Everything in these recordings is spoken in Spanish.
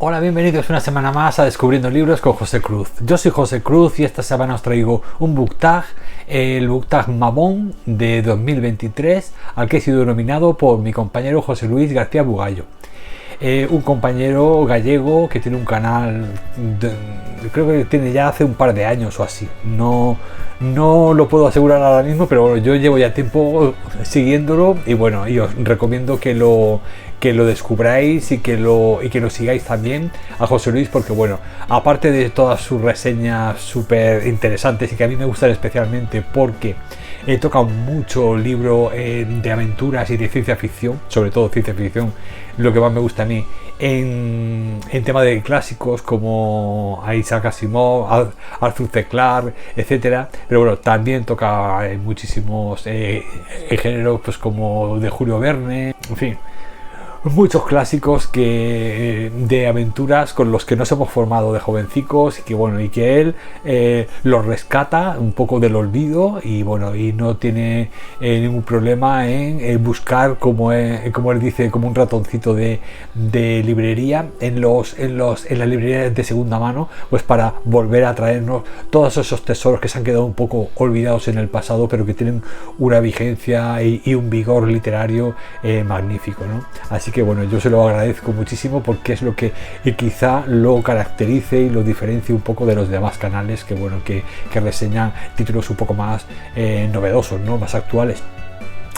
Hola, bienvenidos una semana más a Descubriendo Libros con José Cruz. Yo soy José Cruz y esta semana os traigo un book tag, el book tag Mabón de 2023, al que he sido nominado por mi compañero José Luis García Bugallo. Un compañero gallego que tiene un canal, creo que tiene ya hace un par de años o así. No lo puedo asegurar ahora mismo, pero bueno, yo llevo ya tiempo siguiéndolo y bueno, y os recomiendo que lo descubráis y que lo sigáis también a José Luis, porque bueno, aparte de todas sus reseñas súper interesantes y que a mí me gustan especialmente porque toca mucho libro de aventuras y de ciencia ficción, sobre todo ciencia ficción, lo que más me gusta a mí en tema de clásicos como Isaac Asimov, Arthur C. Clarke, etcétera, pero bueno, también toca muchísimos géneros pues como de Julio Verne, en fin, muchos clásicos de aventuras con los que nos hemos formado de jovencicos y que bueno, y que él los rescata un poco del olvido y bueno, y no tiene ningún problema en buscar, como él dice, como un ratoncito de librería en las librerías de segunda mano, pues para volver a traernos todos esos tesoros que se han quedado un poco olvidados en el pasado, pero que tienen una vigencia y un vigor literario magnífico, ¿no? Así que bueno, yo se lo agradezco muchísimo porque es lo que quizá lo caracterice y lo diferencie un poco de los demás canales que bueno, que reseñan títulos un poco más novedosos, ¿no? Más actuales.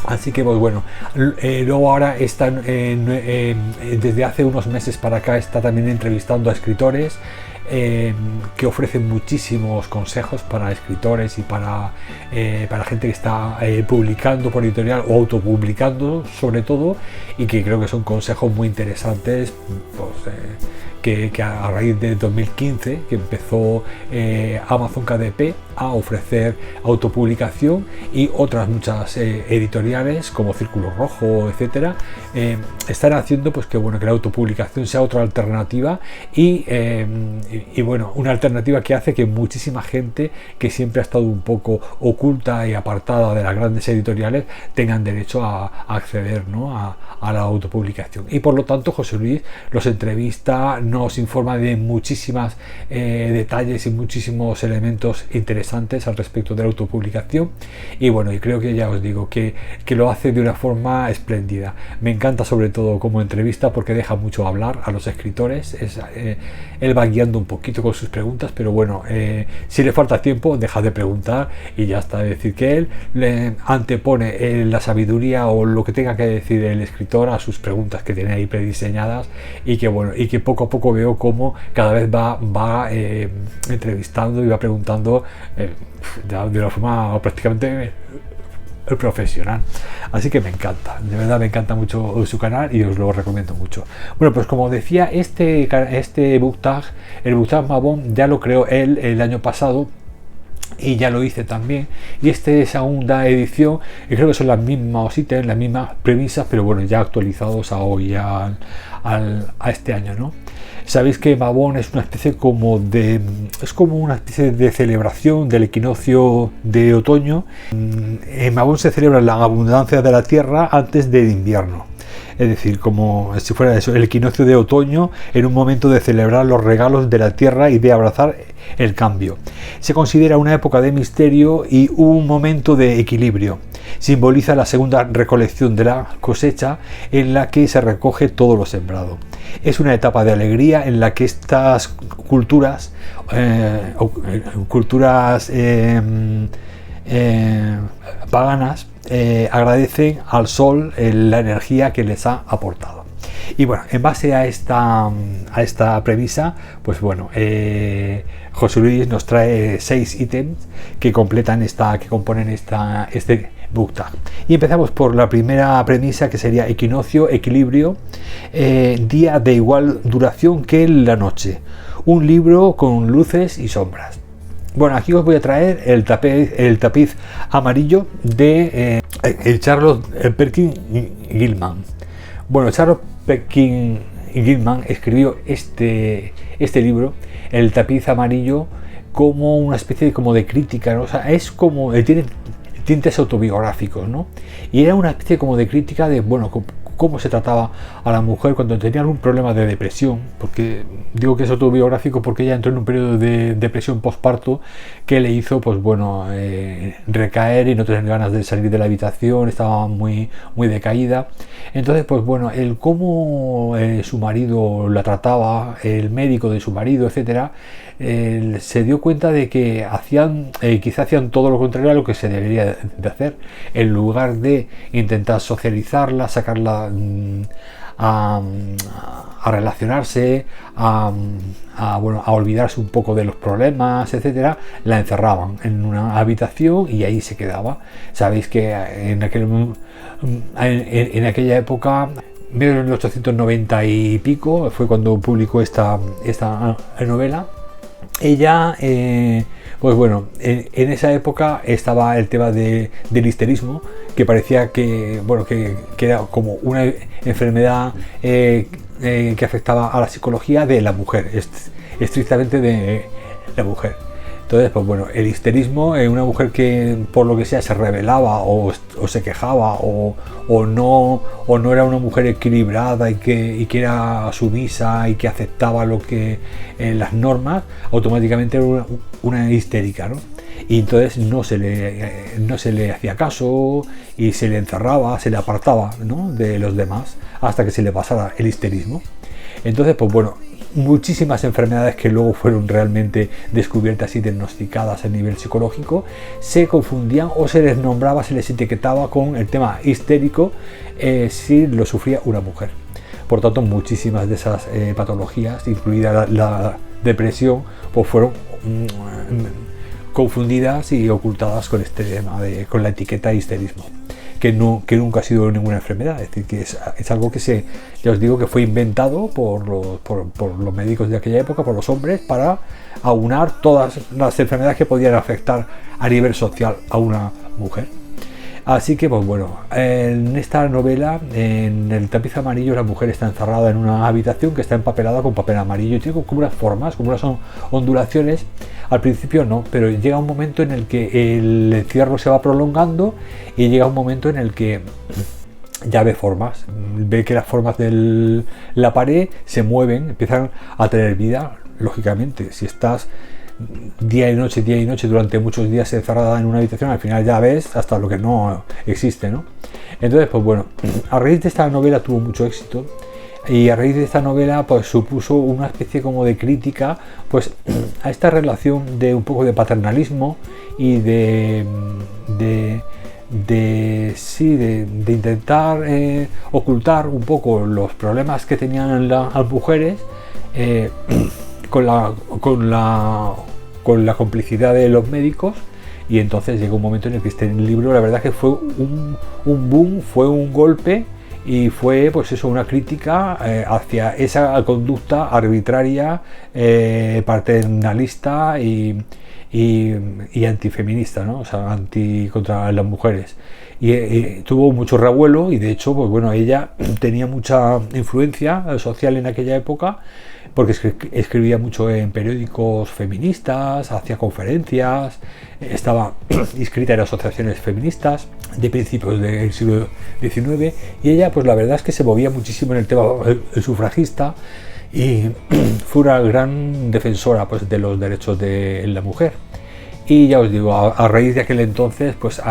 Así que pues bueno, luego ahora están desde hace unos meses para acá está también entrevistando a escritores que ofrecen muchísimos consejos para escritores y para gente que está publicando por editorial o autopublicando sobre todo, y que creo que son consejos muy interesantes, pues, que a raíz de 2015 que empezó Amazon KDP a ofrecer autopublicación y otras muchas editoriales como Círculo Rojo, etcétera, están haciendo pues que bueno, que la autopublicación sea otra alternativa y bueno, una alternativa que hace que muchísima gente que siempre ha estado un poco oculta y apartada de las grandes editoriales tengan derecho a acceder, ¿no? a la autopublicación. Y por lo tanto José Luis los entrevista, nos informa de muchísimos detalles y muchísimos elementos interesantes al respecto de la autopublicación, y bueno, y creo que ya os digo que lo hace de una forma espléndida. Me encanta sobre todo como entrevista porque deja mucho hablar a los escritores, él va guiando un poquito con sus preguntas, pero bueno, si le falta tiempo deja de preguntar y ya está. Es decir, que él le antepone la sabiduría o lo que tenga que decir el escritor a sus preguntas que tiene ahí prediseñadas, y que bueno, y que poco a poco veo cómo cada vez va entrevistando y va preguntando de una forma prácticamente profesional. Así que me encanta, de verdad me encanta mucho su canal y os lo recomiendo mucho. Bueno, pues como decía, este book tag, el book tag Mabón, ya lo creó él el año pasado y ya lo hice también, y este es segunda edición y creo que son las mismas ítems, las mismas premisas, pero bueno, ya actualizados a hoy, a este año, ¿no? Sabéis que Mabón es una especie es como una especie de celebración del equinoccio de otoño. En Mabón se celebra la abundancia de la tierra antes del invierno. Es decir, como si fuera eso, el equinoccio de otoño, en un momento de celebrar los regalos de la tierra y de abrazar el cambio. Se considera una época de misterio y un momento de equilibrio. Simboliza la segunda recolección de la cosecha, en la que se recoge todo lo sembrado. Es una etapa de alegría en la que estas culturas paganas agradecen al sol la energía que les ha aportado. Y bueno, en base a esta premisa, pues bueno, José Luis nos trae 6 ítems que componen este book tag. Y empezamos por la primera premisa, que sería equinoccio, equilibrio, día de igual duración que la noche, un libro con luces y sombras. Bueno, aquí os voy a traer el tapiz amarillo de Charles Perkins Gilman. Bueno, Charles Perkins Gilman escribió este libro, El tapiz amarillo, como una especie de crítica, ¿no? O sea, es como tiene tintes autobiográficos, ¿no? Y era una especie como de crítica de, bueno, cómo se trataba a la mujer cuando tenía algún problema de depresión, porque digo que es autobiográfico porque ella entró en un periodo de depresión postparto que le hizo, pues bueno, recaer y no tener ganas de salir de la habitación, estaba muy decaída. Entonces, pues bueno, el cómo su marido la trataba, el médico de su marido, etcétera, se dio cuenta de que quizá hacían todo lo contrario a lo que se debería de hacer. En lugar de intentar socializarla, sacarla a relacionarse, a olvidarse un poco de los problemas, etcétera, la encerraban en una habitación y ahí se quedaba. Sabéis que en aquella época, en 1890 y pico, fue cuando publicó esta novela. Ella, pues bueno, en esa época estaba el tema del histerismo, que parecía que era como una enfermedad que afectaba a la psicología de la mujer, estrictamente de la mujer. Entonces, pues bueno, el histerismo, una mujer que por lo que sea se rebelaba o se quejaba o no era una mujer equilibrada y que era sumisa y que aceptaba lo que las normas, automáticamente era una histérica, ¿no? Y entonces no se le hacía caso y se le encerraba, se le apartaba, ¿no?, de los demás hasta que se le pasara el histerismo. Entonces, pues bueno, muchísimas enfermedades que luego fueron realmente descubiertas y diagnosticadas a nivel psicológico se confundían o se les nombraba, se les etiquetaba con el tema histérico si lo sufría una mujer. Por tanto, muchísimas de esas patologías, incluida la depresión, pues fueron confundidas y ocultadas con este tema con la etiqueta histerismo, que nunca ha sido ninguna enfermedad. Es decir, que es algo que ya os digo, que fue inventado por los médicos de aquella época, por los hombres, para aunar todas las enfermedades que podían afectar a nivel social a una mujer. Así que, pues bueno, en esta novela, en el tapiz amarillo, la mujer está encerrada en una habitación que está empapelada con papel amarillo y tiene como unas formas, como unas ondulaciones. Al principio no, pero llega un momento en el que el encierro se va prolongando y llega un momento en el que ya ve formas, ve que las formas de la pared se mueven, empiezan a tener vida. Lógicamente, si estás día y noche durante muchos días encerrada en una habitación, al final ya ves hasta lo que no existe, ¿no? Entonces, pues bueno, a raíz de esta novela tuvo mucho éxito y a raíz de esta novela pues supuso una especie como de crítica pues a esta relación de un poco de paternalismo y de intentar ocultar un poco los problemas que tenían las mujeres con la complicidad de los médicos. Y entonces llegó un momento en el que este libro, la verdad que fue un boom, fue un golpe y fue pues eso, una crítica hacia esa conducta arbitraria, paternalista y antifeminista, ¿no? O sea, contra las mujeres. Y tuvo mucho revuelo y de hecho, pues bueno, ella tenía mucha influencia social en aquella época porque escribía mucho en periódicos feministas, hacía conferencias, estaba inscrita en asociaciones feministas de principios del siglo XIX y ella, pues la verdad es que se movía muchísimo en el tema sufragista y fue una gran defensora pues de los derechos de la mujer. Y ya os digo, a raíz de aquel entonces, pues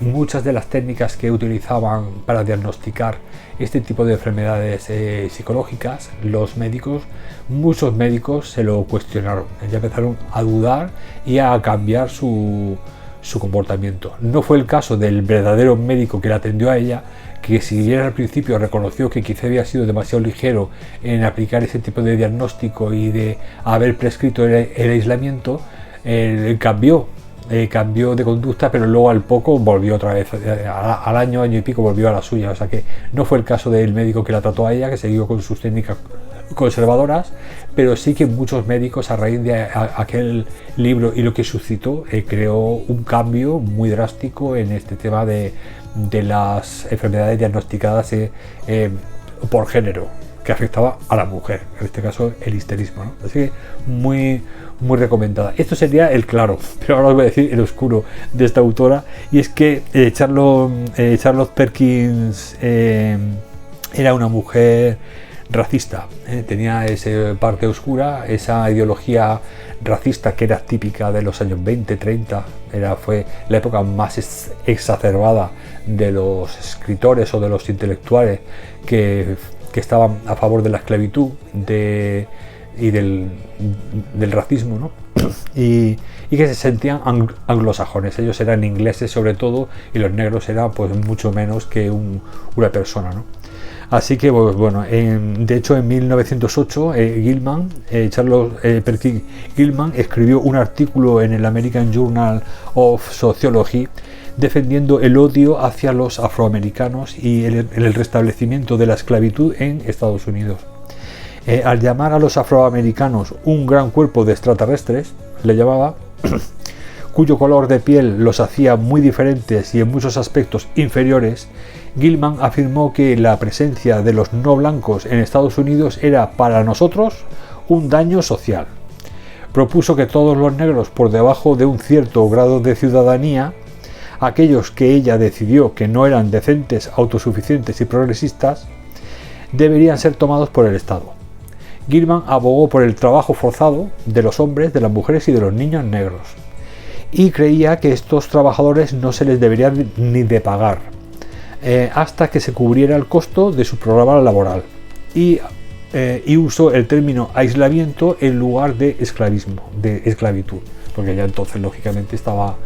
muchas de las técnicas que utilizaban para diagnosticar este tipo de enfermedades psicológicas, muchos médicos se lo cuestionaron, ya empezaron a dudar y a cambiar su comportamiento. No fue el caso del verdadero médico que la atendió a ella, que si bien al principio reconoció que quizá había sido demasiado ligero en aplicar ese tipo de diagnóstico y de haber prescrito el aislamiento, cambió de conducta, pero luego al poco volvió otra vez, al año y pico volvió a la suya. O sea que no fue el caso del médico que la trató a ella, que siguió con sus técnicas conservadoras, pero sí que muchos médicos a raíz de aquel libro y lo que suscitó creó un cambio muy drástico en este tema de las enfermedades diagnosticadas por género, que afectaba a la mujer, en este caso el histerismo, ¿no? Así que muy recomendada. Esto sería el claro, pero ahora os voy a decir el oscuro de esta autora, y es que Charlotte Perkins era una mujer racista, tenía esa parte oscura, esa ideología racista que era típica de los años 20, 30, fue la época más exacerbada de los escritores o de los intelectuales que estaban a favor de la esclavitud y del racismo, ¿no? y que se sentían anglosajones. Ellos eran ingleses sobre todo, y los negros eran pues mucho menos que una persona, ¿no? Así que pues, bueno, de hecho en 1908 Charles Percy Gilman escribió un artículo en el American Journal of Sociology defendiendo el odio hacia los afroamericanos y el restablecimiento de la esclavitud en Estados Unidos. Al llamar a los afroamericanos un gran cuerpo de extraterrestres, le llamaba, cuyo color de piel los hacía muy diferentes y en muchos aspectos inferiores, Gilman afirmó que la presencia de los no blancos en Estados Unidos era para nosotros un daño social. Propuso que todos los negros por debajo de un cierto grado de ciudadanía, aquellos que ella decidió que no eran decentes, autosuficientes y progresistas, deberían ser tomados por el Estado. Gilman abogó por el trabajo forzado de los hombres, de las mujeres y de los niños negros, y creía que estos trabajadores no se les debería ni de pagar hasta que se cubriera el costo de su programa laboral, y usó el término aislamiento en lugar de esclavitud, porque ya entonces lógicamente estaba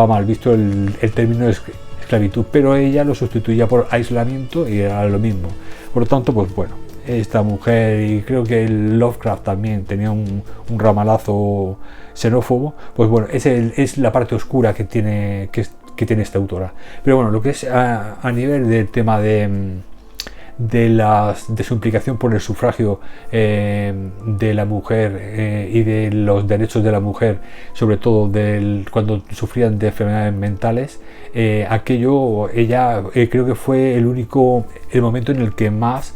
mal visto el término esclavitud, pero ella lo sustituía por aislamiento y era lo mismo. Por lo tanto, pues bueno, esta mujer, y creo que el Lovecraft también tenía un ramalazo xenófobo, pues bueno, es la parte oscura que tiene esta autora. Pero bueno, lo que es a nivel del tema de su implicación por el sufragio de la mujer y de los derechos de la mujer, sobre todo cuando sufrían de enfermedades mentales, aquello ella creo que fue el momento en el que más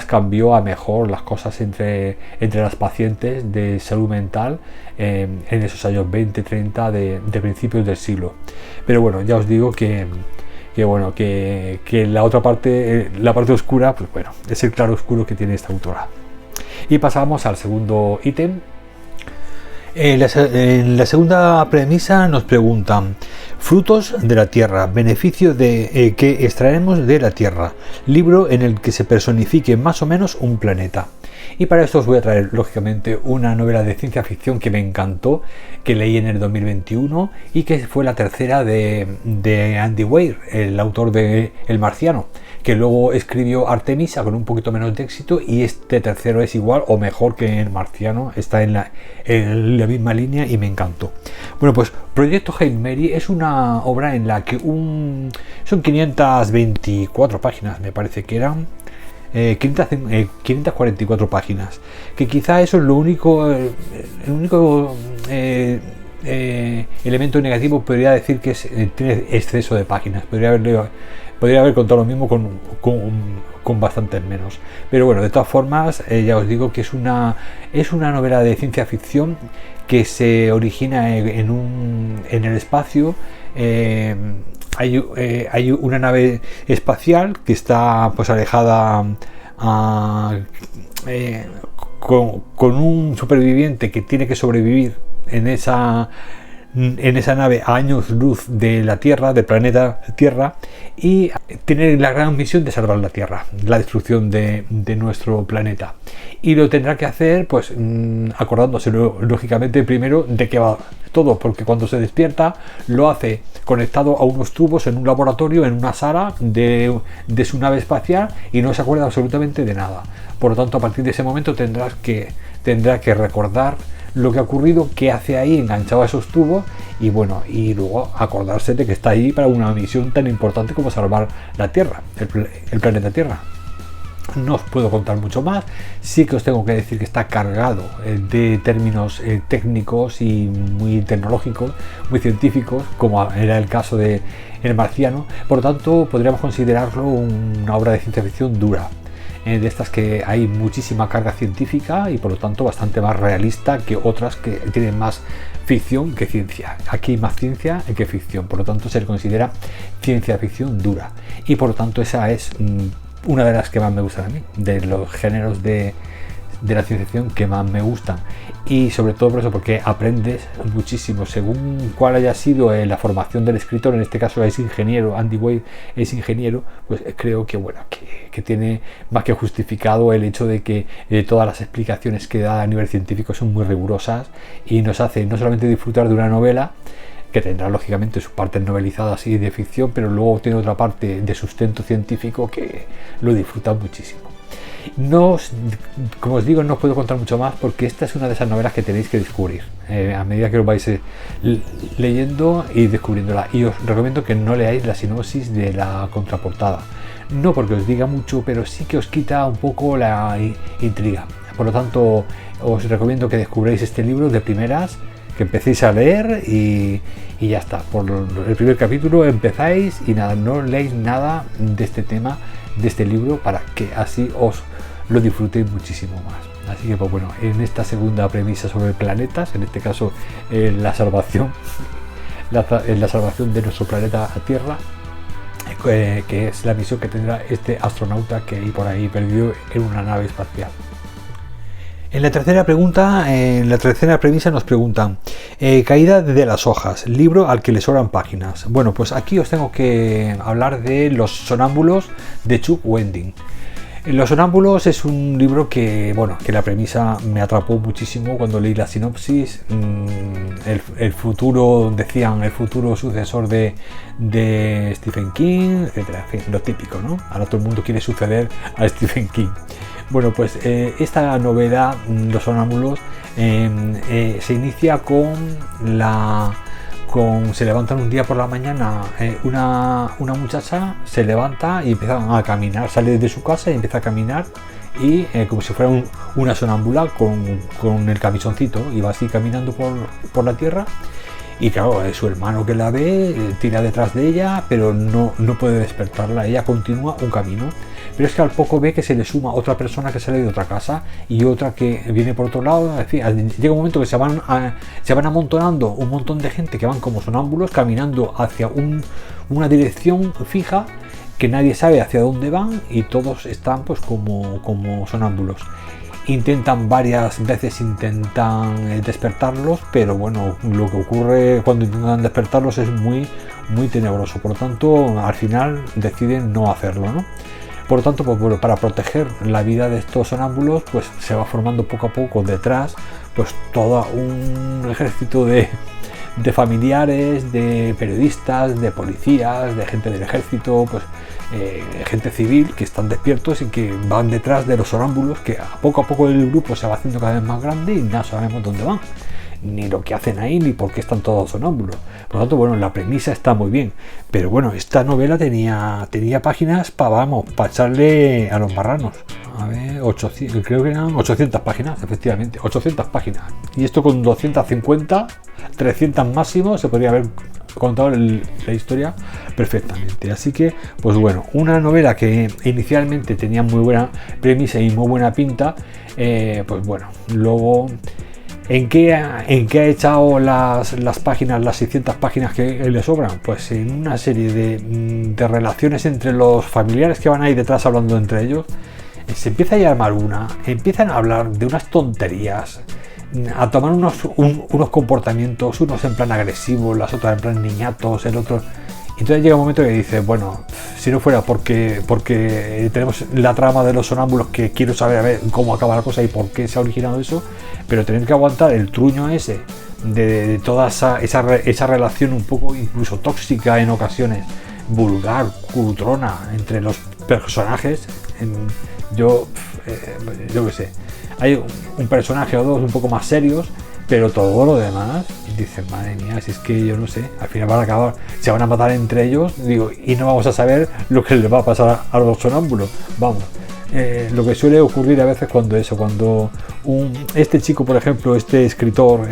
cambió a mejor las cosas entre las pacientes de salud mental en esos años 20, 30 de principios del siglo. Pero bueno, ya os digo que la otra parte, la parte oscura, pues bueno, es el claro oscuro que tiene esta autora. Y pasamos al segundo ítem. En la segunda premisa nos preguntan: frutos de la tierra, beneficio que extraemos de la tierra, libro en el que se personifique más o menos un planeta. Y para esto os voy a traer lógicamente una novela de ciencia ficción que me encantó, que leí en el 2021 y que fue la tercera de Andy Weir, el autor de El Marciano, que luego escribió Artemisa con un poquito menos de éxito, y este tercero es igual o mejor que El Marciano, está en la misma línea y me encantó. Bueno, pues Proyecto Hail Mary es una obra en la que son 524 páginas, me parece que eran 544 páginas, que quizá eso es el único elemento negativo. Podría decir que tiene exceso de páginas, podría haber contado lo mismo con bastantes menos, pero bueno, de todas formas, ya os digo que es una novela de ciencia ficción que se origina en el espacio. Hay una nave espacial que está pues alejada con un superviviente que tiene que sobrevivir en esa nave a años luz de la Tierra, del planeta Tierra, y tiene la gran misión de salvar la Tierra, la destrucción de nuestro planeta. Y lo tendrá que hacer pues acordándose lógicamente primero de qué va todo, porque cuando se despierta lo hace conectado a unos tubos en un laboratorio, en una sala de su nave espacial, y no se acuerda absolutamente de nada. Por lo tanto, a partir de ese momento tendrá que recordar lo que ha ocurrido, qué hace ahí enganchado a esos tubos, y bueno, y luego acordarse de que está ahí para una misión tan importante como salvar la Tierra, el planeta Tierra. No os puedo contar mucho más, sí que os tengo que decir que está cargado de términos técnicos y muy tecnológicos, muy científicos, como era el caso de El Marciano. Por lo tanto, podríamos considerarlo una obra de ciencia ficción dura, de estas que hay muchísima carga científica y por lo tanto bastante más realista que otras que tienen más ficción que ciencia. Aquí hay más ciencia que ficción, por lo tanto se le considera ciencia ficción dura, y por lo tanto esa es una de las que más me gustan a mí, de los géneros de la ciencia ficción que más me gustan, y sobre todo por eso, porque aprendes muchísimo según cuál haya sido la formación del escritor. En este caso es ingeniero, Andy Weir es ingeniero, pues creo que bueno, que tiene más que justificado el hecho de que todas las explicaciones que da a nivel científico son muy rigurosas y nos hace no solamente disfrutar de una novela que tendrá lógicamente sus partes novelizadas y de ficción, pero luego tiene otra parte de sustento científico que lo disfruta muchísimo. Como os digo, no os puedo contar mucho más porque esta es una de esas novelas que tenéis que descubrir a medida que os vais leyendo y descubriéndola, y os recomiendo que no leáis la sinopsis de la contraportada, no porque os diga mucho, pero sí que os quita un poco la intriga. Por lo tanto, os recomiendo que descubráis este libro de primeras, que empecéis a leer y ya está. Por el primer capítulo empezáis y nada, no leéis nada de este tema, de este libro, para que así os lo disfrutéis muchísimo más. Así que pues bueno, en esta segunda premisa sobre planetas, en este caso la salvación de nuestro planeta Tierra, que es la misión que tendrá este astronauta que hay por ahí perdido en una nave espacial. En la tercera premisa nos preguntan: caída de las hojas, libro al que le sobran páginas. Bueno, pues aquí os tengo que hablar de Los sonámbulos de Chuck Wendig. Los sonámbulos es un libro que, bueno, que la premisa me atrapó muchísimo cuando leí la sinopsis. El futuro, decían, el futuro sucesor de Stephen King, etcétera. En fin, lo típico, ¿no? Ahora todo el mundo quiere suceder a Stephen King. Bueno, pues esta novela, Los sonámbulos, se inicia se levantan un día por la mañana, una muchacha se levanta y empieza a caminar, sale de su casa y empieza a caminar, y como si fuera una sonámbula con el camisoncito, y va así caminando por la tierra. Y claro, su hermano, que la ve, tira detrás de ella, pero no puede despertarla. Ella continúa un camino, pero es que al poco ve que se le suma otra persona que sale de otra casa y otra que viene por otro lado. En fin, llega un momento que se van amontonando un montón de gente que van como sonámbulos caminando hacia una dirección fija, que nadie sabe hacia dónde van, y todos están pues como sonámbulos. Varias veces intentan despertarlos, pero bueno, lo que ocurre cuando intentan despertarlos es muy tenebroso. Por lo tanto, al final deciden no hacerlo, ¿no? Por lo tanto, pues bueno, para proteger la vida de estos sonámbulos, pues se va formando poco a poco detrás pues todo un ejército de familiares, de periodistas, de policías, de gente del ejército, pues gente civil, que están despiertos y que van detrás de los sonámbulos, que a poco el grupo se va haciendo cada vez más grande y no sabemos dónde van, ni lo que hacen ahí, ni por qué están todos sonámbulos. Por lo tanto, bueno, la premisa está muy bien, pero bueno, esta novela tenía páginas para echarle a los marranos. A ver, 800, creo que eran 800 páginas, efectivamente, 800 páginas. Y esto con 250, 300 máximo, se podría haber contado la historia perfectamente. Así que, pues bueno, una novela que inicialmente tenía muy buena premisa y muy buena pinta, pues bueno, luego ¿en qué ha echado las páginas, las 600 páginas que le sobran? Pues en una serie de relaciones entre los familiares que van ahí detrás hablando entre ellos. Se empieza a llamar empiezan a hablar de unas tonterías, a tomar unos comportamientos, unos en plan agresivos, las otras en plan niñatos, el otro. Entonces llega un momento que dice, bueno, si no fuera porque tenemos la trama de los sonámbulos, que quiero saber a ver cómo acaba la cosa y por qué se ha originado eso, pero tener que aguantar el truño ese de toda esa relación un poco incluso tóxica en ocasiones, vulgar, cutrona entre los personajes. Yo qué sé, hay un personaje o dos un poco más serios, pero todo lo demás, dicen, madre mía, si es que yo no sé, al final van a acabar, se van a matar entre ellos, digo, y no vamos a saber lo que les va a pasar a los sonámbulos. Vamos, lo que suele ocurrir a veces cuando este chico, por ejemplo, este escritor,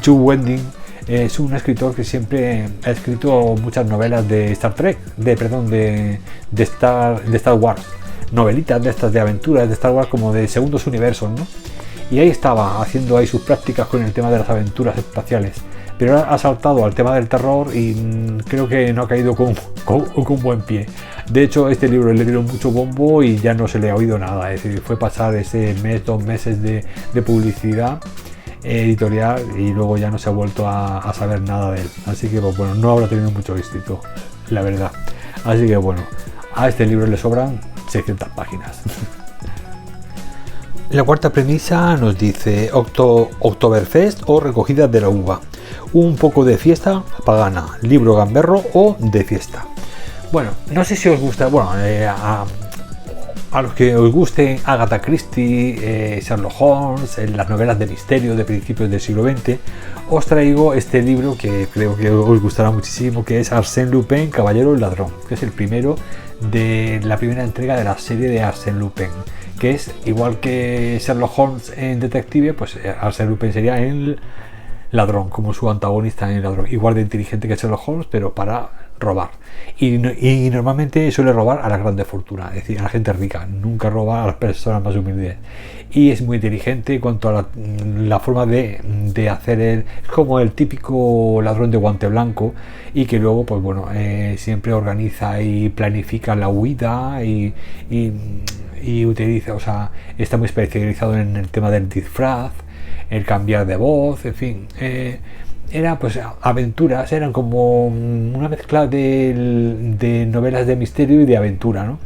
Chuck Wendig, es un escritor que siempre ha escrito muchas novelas de Star Trek, de Star Wars, novelitas de estas de aventuras de Star Wars, como de segundos universos, ¿no? Y ahí estaba haciendo ahí sus prácticas con el tema de las aventuras espaciales. pero ha saltado al tema del terror y creo que no ha caído con buen pie. De hecho, este libro le dieron mucho bombo y ya no se le ha oído nada, es decir, fue pasar ese mes, 2 meses de publicidad editorial y luego ya no se ha vuelto a saber nada de él, así que pues, bueno, no habrá tenido mucho éxito, la verdad. Así que bueno, a este libro le sobran 600 páginas. La cuarta premisa nos dice Oktoberfest o recogida de la uva, un poco de fiesta pagana, libro gamberro o de fiesta. Bueno, no sé si os gusta, bueno, a los que os guste Agatha Christie, Sherlock Holmes, las novelas de misterio de principios del siglo XX, os traigo este libro que creo que os gustará muchísimo, que es Arsène Lupin, Caballero y Ladrón, que es el primero de la primera entrega de la serie de Arsène Lupin, que es igual que Sherlock Holmes en Detective, pues Arsène Lupin sería el ladrón, como su antagonista en el ladrón, igual de inteligente que Sherlock Holmes, pero para robar. Y normalmente suele robar a la grande fortuna, es decir, a la gente rica, nunca roba a las personas más humildes. Y es muy inteligente en cuanto a la forma de hacer es como el típico ladrón de guante blanco, y que luego, pues bueno, siempre organiza y planifica la huida y utiliza, o sea, está muy especializado en el tema del disfraz, el cambiar de voz, en fin. Eran pues aventuras, eran como una mezcla de novelas de misterio y de aventura, ¿no?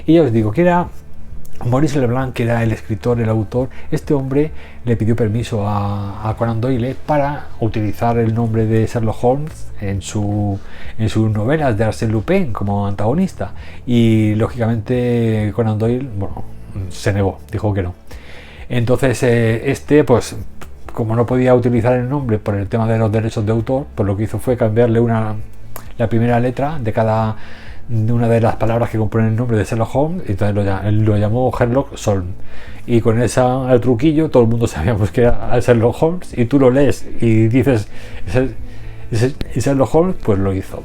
Y ya os digo que era Maurice Leblanc, que era el escritor, el autor. Este hombre le pidió permiso a Conan Doyle para utilizar el nombre de Sherlock Holmes en sus novelas de Arsène Lupin como antagonista, y lógicamente Conan Doyle, bueno, se negó, dijo que no. Entonces pues como no podía utilizar el nombre por el tema de los derechos de autor, pues lo que hizo fue cambiarle la primera letra de una de las palabras que componen el nombre de Sherlock Holmes, y entonces lo llamó Sherlock Holmes. Y con el truquillo todo el mundo sabíamos que era Sherlock Holmes, y tú lo lees y dices Sherlock Holmes, pues lo hizo.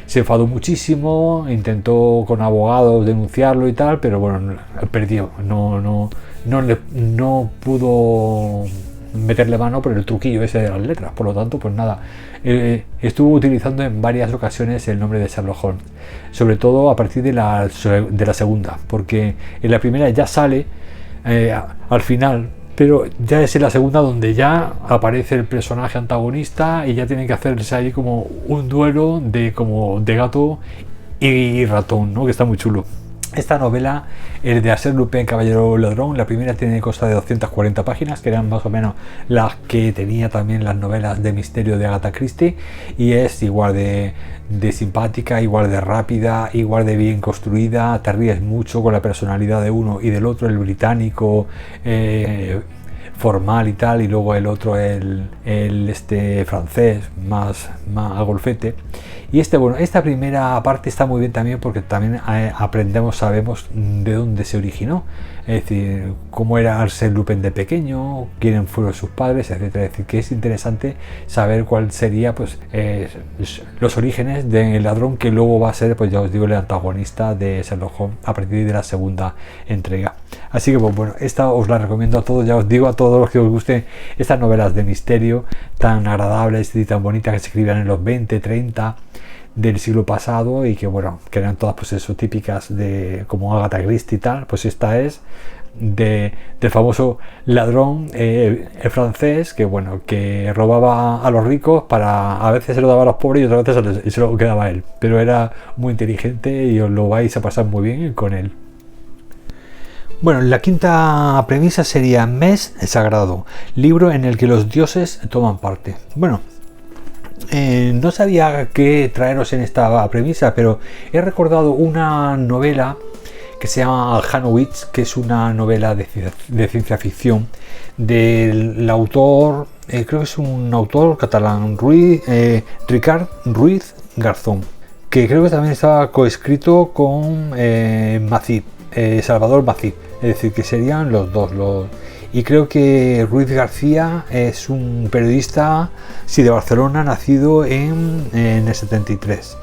Se enfadó muchísimo, intentó con abogados denunciarlo y tal, pero bueno, perdió, no pudo meterle mano por el truquillo ese de las letras. Por lo tanto, pues nada, estuvo utilizando en varias ocasiones el nombre de Sherlock Holmes, sobre todo a partir de la segunda, porque en la primera ya sale al final, pero ya es en la segunda donde ya aparece el personaje antagonista y ya tienen que hacerse ahí como un duelo de gato y ratón, ¿no? Que está muy chulo. Esta novela es de Arsène Lupin, Caballero Ladrón. La primera tiene consta de 240 páginas, que eran más o menos las que tenía también las novelas de misterio de Agatha Christie, y es igual de simpática, igual de rápida, igual de bien construida. Te ríes mucho con la personalidad de uno y del otro, el británico formal y tal, y luego el otro el francés más a golfete. Y esta primera parte está muy bien también, porque también sabemos de dónde se originó, es decir, cómo era Arsène Lupin de pequeño, quiénes fueron sus padres, etcétera. Es decir, que es interesante saber cuál sería, pues, los orígenes del ladrón que luego va a ser, pues ya os digo, el antagonista de Sherlock Holmes a partir de la segunda entrega. Así que pues bueno, esta os la recomiendo a todos, ya os digo, a todos los que os gusten estas novelas de misterio tan agradables y tan bonitas que se escribían en los 20, 30 del siglo pasado, y que bueno, que eran todas pues eso, típicas de como Agatha Christie y tal. Pues esta es del famoso ladrón francés, que bueno, que robaba a los ricos, a veces se lo daba a los pobres y otras veces se lo quedaba a él, pero era muy inteligente y os lo vais a pasar muy bien con él. Bueno, la quinta premisa sería Mes Sagrado, libro en el que los dioses toman parte. Bueno, no sabía qué traeros en esta premisa, pero he recordado una novela que se llama Hanowitz, que es una novela de ciencia ficción del autor, creo que es un autor catalán, Ricard Ruiz Garzón, que creo que también estaba coescrito con Salvador Macip, es decir, que serían los dos. Y creo que Ruiz García es un periodista, de Barcelona, nacido en el 73.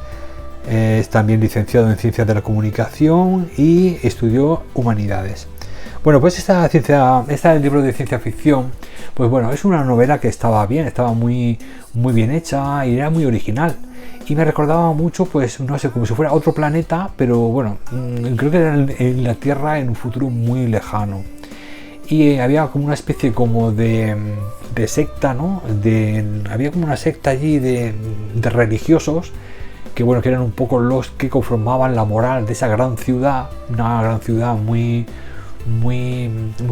Es también licenciado en Ciencias de la Comunicación y estudió Humanidades. Bueno, pues esta libro de ciencia ficción, pues bueno, es una novela que estaba bien, estaba muy bien hecha y era muy original. Y me recordaba mucho, pues no sé, como si fuera otro planeta, pero bueno, creo que era en la Tierra en un futuro muy lejano. Y había como una especie como de secta, ¿no? Había como una secta allí de religiosos que bueno, que eran un poco los que conformaban la moral de esa gran ciudad, una gran ciudad muy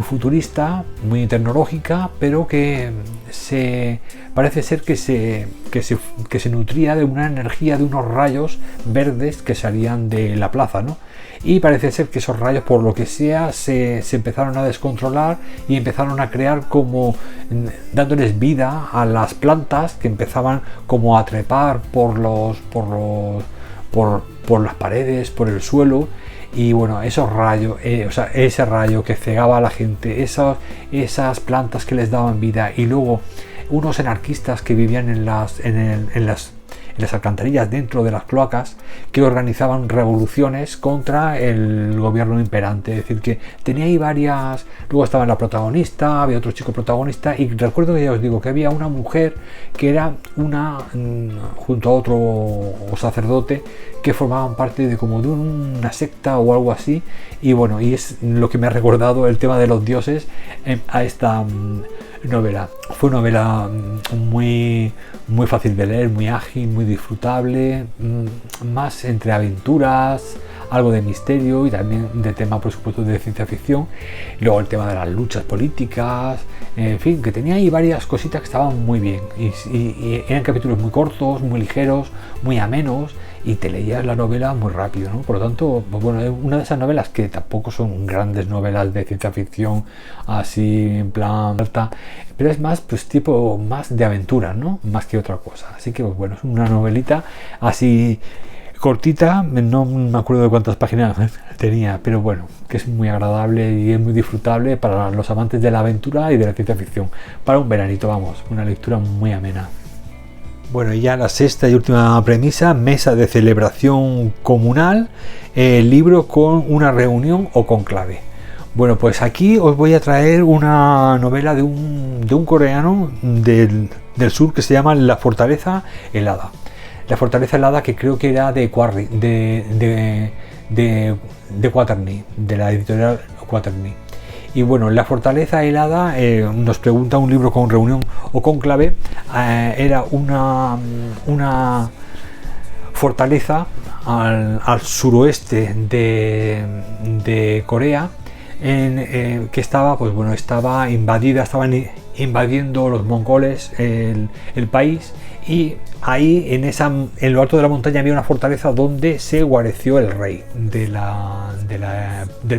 futurista, muy tecnológica, pero que parece ser que se nutría de una energía, de unos rayos verdes que salían de la plaza, ¿no? Y parece ser que esos rayos, por lo que sea, se empezaron a descontrolar y empezaron a crear como dándoles vida a las plantas que empezaban como a trepar por las paredes, por el suelo. Y bueno, esos rayos, ese rayo que cegaba a la gente, esas plantas que les daban vida, y luego unos anarquistas que vivían en las alcantarillas dentro de las cloacas, que organizaban revoluciones contra el gobierno imperante. Es decir, que tenía ahí varias. Luego estaba la protagonista, había otro chico protagonista, y recuerdo que ya os digo que había una mujer que era junto a otro sacerdote, que formaban parte de como de una secta o algo así. Y bueno, y es lo que me ha recordado el tema de los dioses a esta novela. Fue una novela muy fácil de leer, muy ágil, muy disfrutable, más entre aventuras, algo de misterio y también de tema, por supuesto, de ciencia ficción. Luego el tema de las luchas políticas, en fin, que tenía ahí varias cositas que estaban muy bien y eran capítulos muy cortos, muy ligeros, muy amenos, y te leías la novela muy rápido, ¿no? Por lo tanto, pues bueno, es una de esas novelas que tampoco son grandes novelas de ciencia ficción así en plan alta, pero es más pues tipo más de aventura, ¿no? Más que otra cosa. Así que pues bueno, es una novelita así cortita, no me acuerdo de cuántas páginas tenía, pero bueno, que es muy agradable y es muy disfrutable para los amantes de la aventura y de la ciencia ficción. Para un veranito, vamos, una lectura muy amena. Bueno, y ya la sexta y última premisa: mesa de celebración comunal, libro con una reunión o conclave. Bueno, pues aquí os voy a traer una novela de un coreano del sur que se llama La Fortaleza Helada. La Fortaleza Helada, que creo que era de Quaterny, de la editorial Quaterny. Y bueno, La Fortaleza Helada, nos pregunta un libro con reunión o conclave. Era una fortaleza al suroeste de Corea, que estaba invadida, estaban invadiendo los mongoles el país, y ahí en lo alto de la montaña había una fortaleza donde se guareció el rey del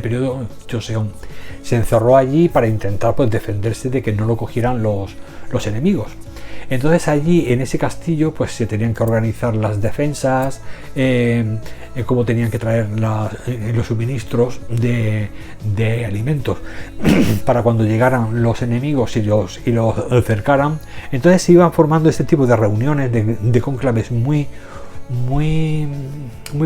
periodo Joseon. Se encerró allí para intentar pues defenderse de que no lo cogieran los enemigos. Entonces allí en ese castillo pues se tenían que organizar las defensas, cómo tenían que traer los suministros de alimentos para cuando llegaran los enemigos y los cercaran. Entonces se iban formando este tipo de reuniones, de cónclaves muy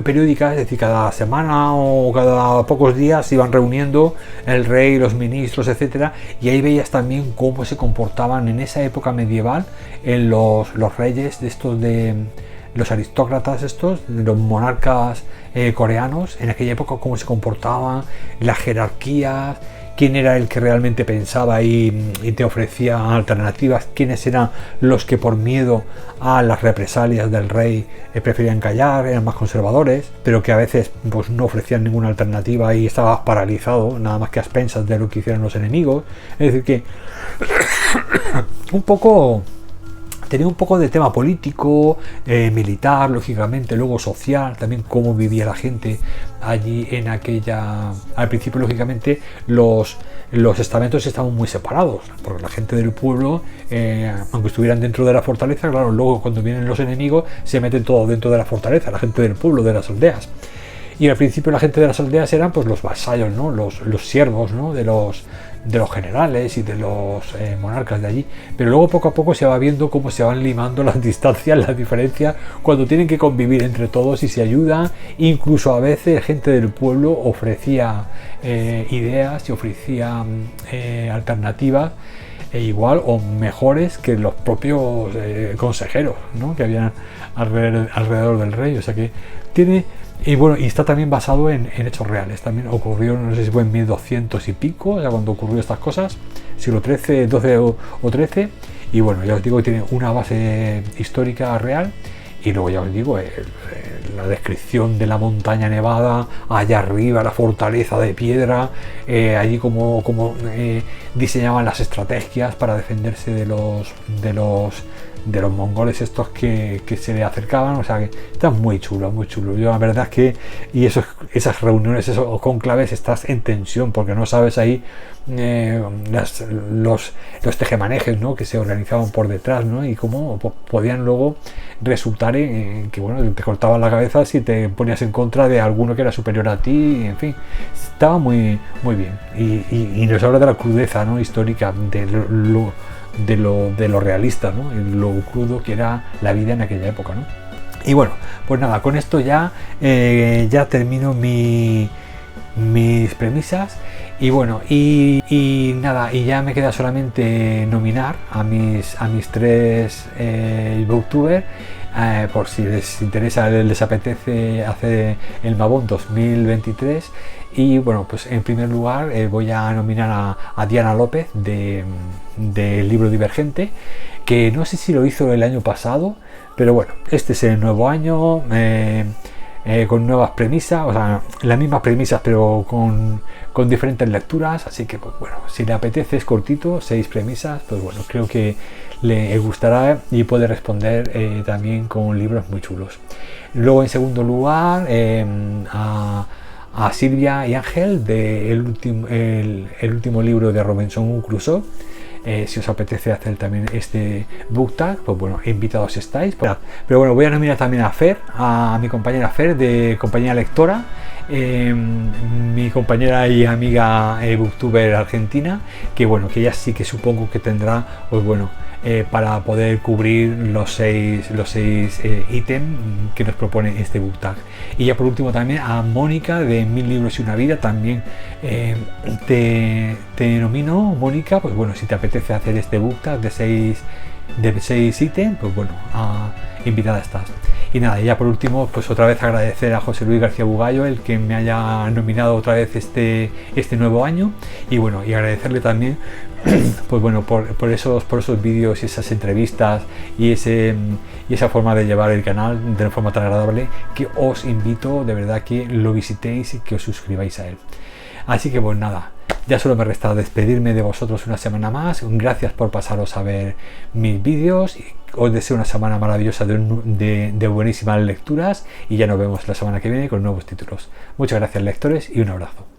periódicas, es decir, cada semana o cada pocos días se iban reuniendo el rey, los ministros, etcétera, y ahí veías también cómo se comportaban en esa época medieval los reyes de los aristócratas los monarcas coreanos, en aquella época, cómo se comportaban, las jerarquías, quién era el que realmente pensaba y te ofrecía alternativas, quiénes eran los que por miedo a las represalias del rey preferían callar, eran más conservadores, pero que a veces pues no ofrecían ninguna alternativa y estabas paralizado, nada más que a expensas de lo que hicieron los enemigos. Es decir, que tenía un poco de tema político, militar, lógicamente, luego social, también cómo vivía la gente allí en aquella. Al principio, lógicamente, los estamentos estaban muy separados, porque la gente del pueblo, aunque estuvieran dentro de la fortaleza, claro, luego cuando vienen los enemigos se meten todo dentro de la fortaleza, la gente del pueblo, de las aldeas. Y al principio la gente de las aldeas eran pues los vasallos, ¿no? Los siervos, ¿no? de los generales y de los monarcas de allí, pero luego poco a poco se va viendo cómo se van limando las distancias, las diferencias, cuando tienen que convivir entre todos y se ayudan. Incluso a veces gente del pueblo ofrecía ideas y ofrecía alternativas igual o mejores que los propios consejeros, ¿no?, que habían alrededor del rey. O sea que tiene, y bueno, y está también basado en hechos reales. También ocurrió, no sé si fue en 1200 y pico, o sea, cuando ocurrió estas cosas, siglo XIII, XII o XIII. Y bueno, ya os digo que tiene una base histórica real. Y luego ya os digo, la descripción de la montaña nevada, allá arriba la fortaleza de piedra, allí como diseñaban las estrategias para defenderse de los mongoles estos que se le acercaban. O sea que está muy chulo, muy chulo. Yo la verdad es que, y esas reuniones, esos cónclaves, estás en tensión porque no sabes ahí los tejemanejes, ¿no?, que se organizaban por detrás, ¿no?, y cómo podían luego resultar en que, bueno, te cortaban la cabeza si te ponías en contra de alguno que era superior a ti. En fin, estaba muy bien, y nos habla de la crudeza, ¿no?, histórica, de lo realista, ¿no?, lo crudo que era la vida en aquella época, ¿no? Y bueno, pues nada, con esto ya termino mis premisas. Y bueno, y nada, y ya me queda solamente nominar a mis 3 booktubers, por si les interesa, les apetece hacer el Mabón 2023. Y bueno, pues en primer lugar voy a nominar a Diana López del libro Divergente, que no sé si lo hizo el año pasado, pero bueno, este es el nuevo año, con nuevas premisas, o sea, las mismas premisas pero con diferentes lecturas. Así que pues bueno, si le apetece, es cortito, 6 premisas, pues bueno, creo que le gustará y puede responder también con libros muy chulos. Luego, en segundo lugar, a Silvia y Ángel el último libro de Robinson Crusoe. Si os apetece hacer también este book tag, pues bueno, invitados estáis. Pero bueno, voy a nominar también a Fer, a mi compañera Fer de Compañía Lectora, mi compañera y amiga booktuber argentina, que bueno, que ella sí que supongo que tendrá, pues bueno, para poder cubrir los seis ítems que nos propone este book tag. Y ya por último también a Mónica de 1000 libros y una vida. También te nomino, Mónica, pues bueno, si te apetece hacer este book tag de 6 ítems, pues bueno, invitada estás. Y nada, ya por último, pues otra vez agradecer a José Luis García Bugallo el que me haya nominado otra vez este nuevo año. Y bueno, y agradecerle también pues bueno, por esos vídeos y esas entrevistas y esa forma de llevar el canal de una forma tan agradable, que os invito de verdad que lo visitéis y que os suscribáis a él. Así que pues nada, ya solo me resta despedirme de vosotros una semana más. Gracias por pasaros a ver mis vídeos. Os deseo una semana maravillosa de buenísimas lecturas, y ya nos vemos la semana que viene con nuevos títulos. Muchas gracias, lectores, y un abrazo.